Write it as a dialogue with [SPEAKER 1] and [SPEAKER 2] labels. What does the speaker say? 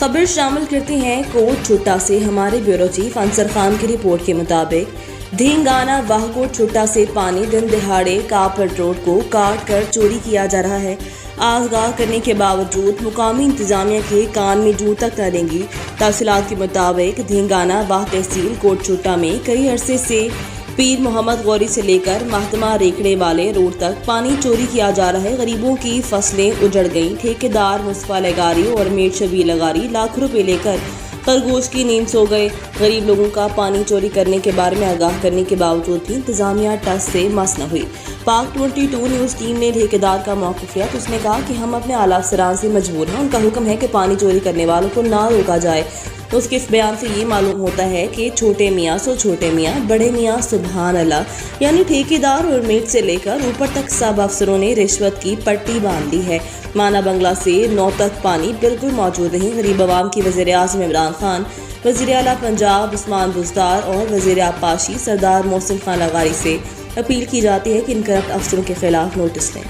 [SPEAKER 1] खबर शामिल करते हैं कोट छुट्टा से हमारे ब्यूरो चीफ अंसर खान की रिपोर्ट के मुताबिक धिंगाना वाहकोट छुट्टा से पानी दिन दिहाड़े कापड़ रोड को काट कर चोरी किया जा रहा है। आगाह करने के बावजूद मुकामी इंतजामिया के कान में जू तक न रेंगी। तफसीलात के मुताबिक धिंगाना वाह तहसील कोट छुट्टा में कई अरसे से पीर मोहम्मद गौरी से लेकर महतमा रेखड़े वाले रोड तक पानी चोरी किया जा रहा है। गरीबों की फसलें उजड़ गईं। ठेकेदार मुस्तफा लगारी और मेड शबीर लगारी लाखों रुपए लेकर खरगोश की नींद सो गए। गरीब लोगों का पानी चोरी करने के बारे में आगाह करने के बावजूद भी इंतजामिया टस से मस न हुई। पाक 22 न्यूज़ टीम ने ठेकेदार का मौक़िफ़ लिया तो उसने कहा कि हम अपने आला अफसरान से मजबूर हैं। उनका हुक्म है कि पानी चोरी करने वालों को ना रोका जाए। तो उसके इस बयान से ये मालूम होता है कि छोटे मियाँ सो छोटे मियाँ, बड़े मियाँ सुबहान अल्लाह, यानी ठेकेदार और मेट से लेकर ऊपर तक सब अफसरों ने रिश्वत की पट्टी बांध ली है। माना बंगला से 9 तक पानी बिल्कुल मौजूद नहीं। गरीब आवाम की वज़ीर आज़म इमरान खान, वज़ीर आला पंजाब उस्मान बुज़दार और वज़ीर आबपाशी सरदार मोहसिन खान लगारी से अपील की जाती है कि इन करप्ट अफसरों के खिलाफ नोटिस लें।